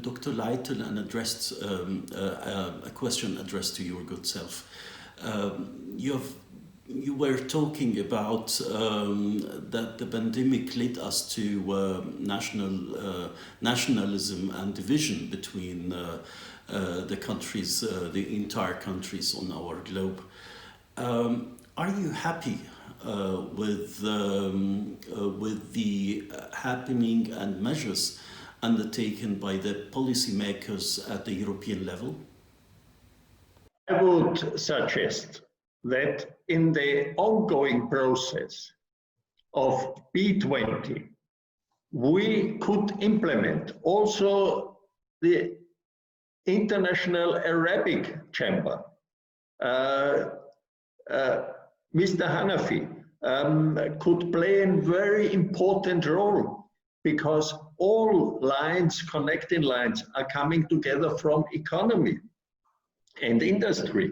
Dr. Lytle and addressed a question addressed to your good self. You were talking about that the pandemic led us to nationalism and division between the countries, the entire countries on our globe. Are you happy with the happening and measures undertaken by the policymakers at the European level? I would suggest that in the ongoing process of B20, we could implement also the International Arabic Chamber. Mr. Hanafi could play a very important role because all lines, connecting lines, are coming together from economy and industry.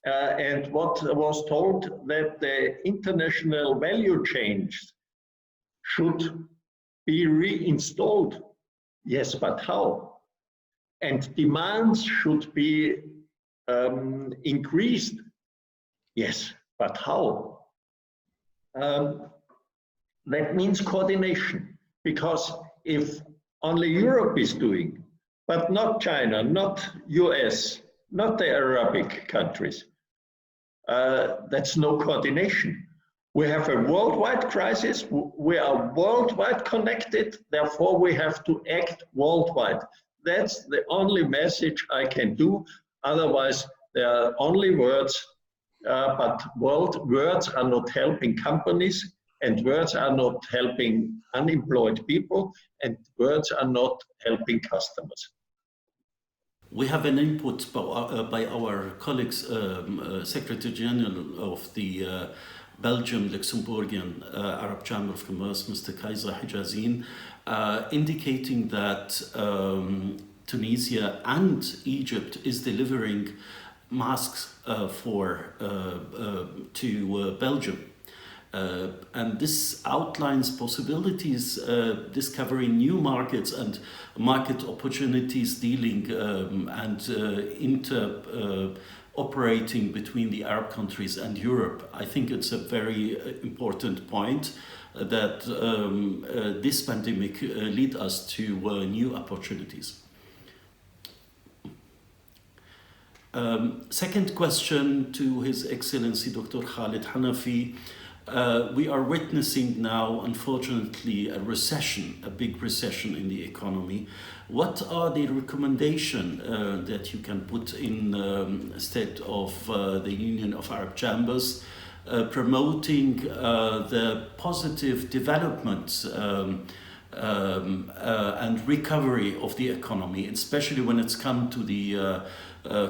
And what was told that the international value chains should be reinstalled. Yes, but how? And demands should be increased. Yes, but how? That means coordination, because if only Europe is doing, but not China, not US, not the Arabic countries, that's no coordination. We have a worldwide crisis, we are worldwide connected, therefore we have to act worldwide. That's the only message I can do, otherwise there are only words, but words are not helping companies, and words are not helping unemployed people, and words are not helping customers. We have an input by our colleagues, Secretary General of the Belgium Luxembourgian Arab Chamber of Commerce, Mr. Kaiser Hijazin, indicating that Tunisia and Egypt is delivering masks to Belgium. And this outlines possibilities discovering new markets and market opportunities dealing and operating between the Arab countries and Europe. I think it's a very important point that this pandemic led us to new opportunities. Second question to His Excellency Dr. Khalid Hanafi. We are witnessing now, unfortunately, a big recession in the economy. What are the recommendations that you can put in instead of the Union of Arab Chambers promoting the positive development and recovery of the economy, especially when it's come to the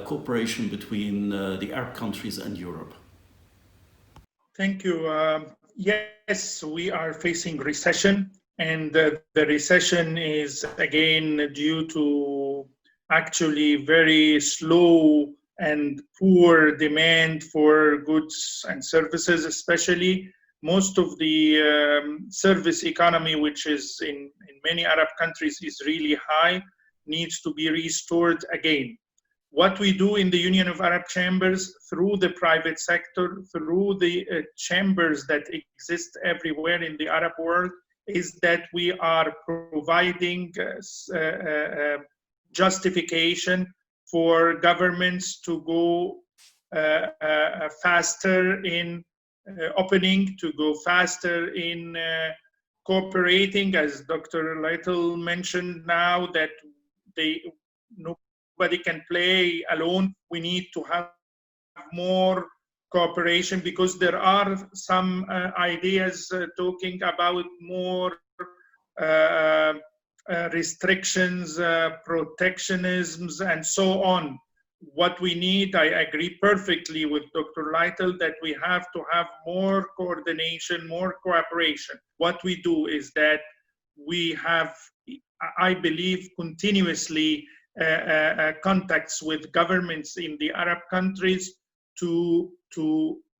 cooperation between the Arab countries and Europe? Thank you. Yes, we are facing recession, and the recession is again due to actually very slow and poor demand for goods and services, especially. Most of the service economy, which is in many Arab countries is really high, needs to be restored again. What we do in the Union of Arab Chambers through the private sector, through the chambers that exist everywhere in the Arab world, is that we are providing justification for governments to go faster in opening, to go faster in cooperating, as Dr. Lytle mentioned now, that nobody can play alone. We need to have more cooperation, because there are some ideas talking about more restrictions, protectionisms, and so on. What we need, I agree perfectly with Dr. Lytle, that we have to have more coordination, more cooperation. What we do is that we have, I believe, continuously contacts with governments in the Arab countries to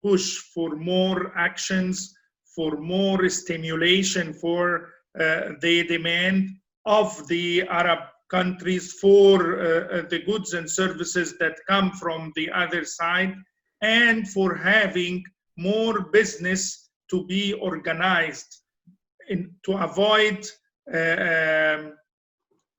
push for more actions, for more stimulation for the demand of the Arab countries for the goods and services that come from the other side, and for having more business to be organized to avoid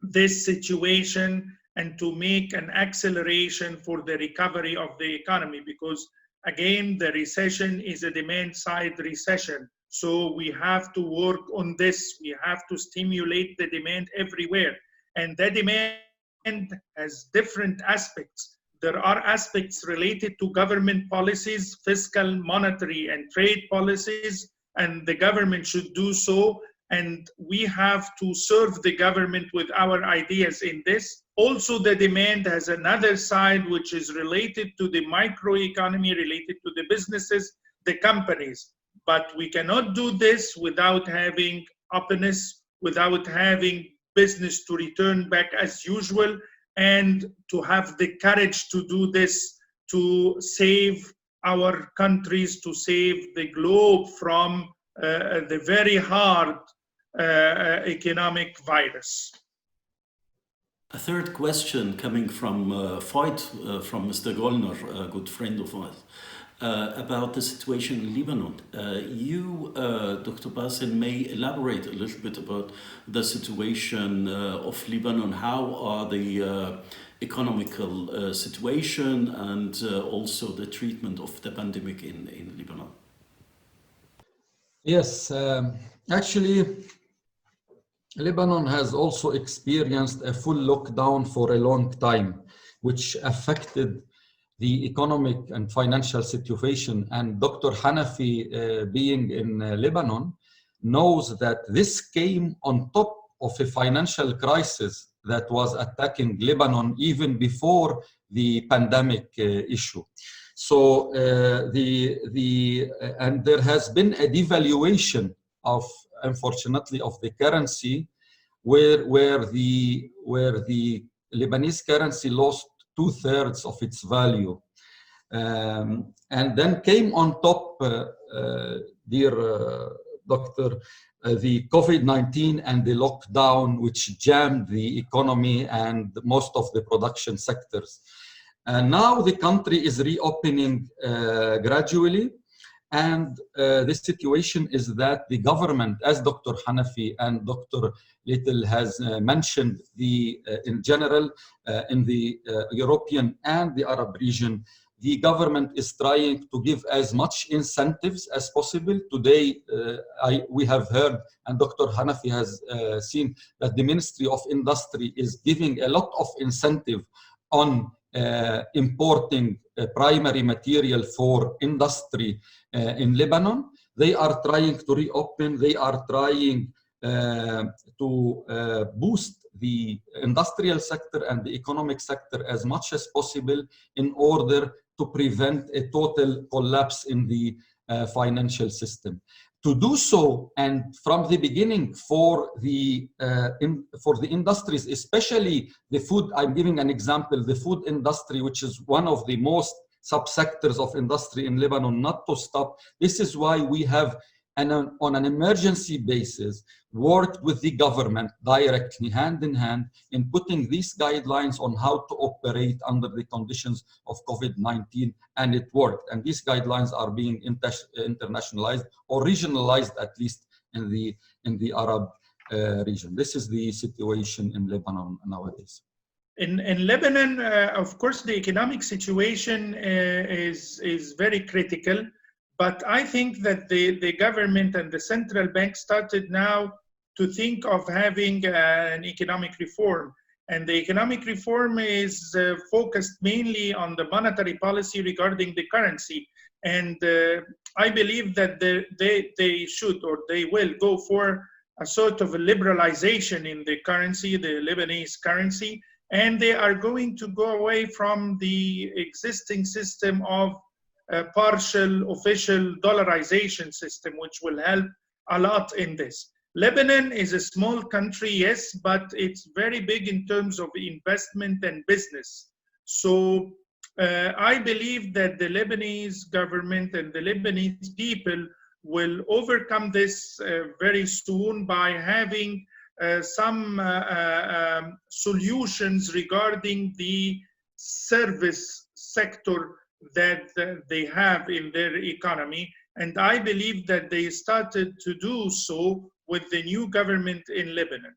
this situation and to make an acceleration for the recovery of the economy, because again, the recession is a demand side recession. So we have to work on this. We have to stimulate the demand everywhere. And that demand has different aspects. There are aspects related to government policies, fiscal, monetary, and trade policies, and the government should do so. And we have to serve the government with our ideas in this. Also, the demand has another side, which is related to the microeconomy, related to the businesses, the companies. But we cannot do this without having openness, without having business to return back as usual, and to have the courage to do this, to save our countries, to save the globe from the very hard economic virus. A third question coming from Voigt, from Mr. Gollner, a good friend of ours, about the situation in Lebanon. You, Dr. Bassel, may elaborate a little bit about the situation of Lebanon. How are the economical situation and also the treatment of the pandemic in Lebanon? Yes, actually, Lebanon has also experienced a full lockdown for a long time, which affected the economic and financial situation. And Dr. Hanafi, being in Lebanon, knows that this came on top of a financial crisis that was attacking Lebanon even before the pandemic issue. So and there has been a devaluation of, unfortunately, of the currency, where the Lebanese currency lost 2/3 of its value. And then came on top, dear doctor, the COVID-19 and the lockdown, which jammed the economy and most of the production sectors. And now the country is reopening gradually. And the situation is that the government, as Dr. Hanafi and Dr. Little has mentioned, in general, in the European and the Arab region, the government is trying to give as much incentives as possible. Today, we have heard, and Dr. Hanafi has seen, that the Ministry of Industry is giving a lot of incentive on importing primary material for industry in Lebanon. They are trying to reopen. They are trying to boost the industrial sector and the economic sector as much as possible in order to prevent a total collapse in the financial system. To do so, and from the beginning, for the industries, especially the food, I'm giving an example, the food industry, which is one of the most subsectors of industry in Lebanon, not to stop. This is why we have, on an emergency basis, worked with the government directly, hand in hand, in putting these guidelines on how to operate under the conditions of COVID-19, and it worked. And these guidelines are being internationalized or regionalized, at least in the Arab region. This is the situation in Lebanon nowadays. In Lebanon, of course, the economic situation is very critical. But I think that the government and the central bank started now to think of having an economic reform. And the economic reform is focused mainly on the monetary policy regarding the currency. And I believe that they should, or they will, go for a sort of a liberalization in the currency, the Lebanese currency. And they are going to go away from the existing system of a partial official dollarization system, which will help a lot in this. Lebanon is a small country, yes, but it's very big in terms of investment and business. So I believe that the Lebanese government and the Lebanese people will overcome this very soon by having some solutions regarding the service sector that they have in their economy. And I believe that they started to do so with the new government in Lebanon.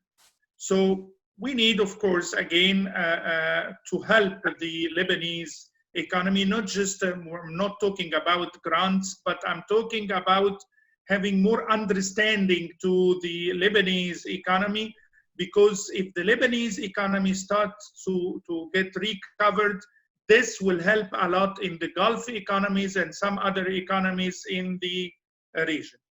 So we need, of course, again, to help the Lebanese economy, not just, we're not talking about grants, but I'm talking about having more understanding to the Lebanese economy, because if the Lebanese economy starts to get recovered, this will help a lot in the Gulf economies and some other economies in the region.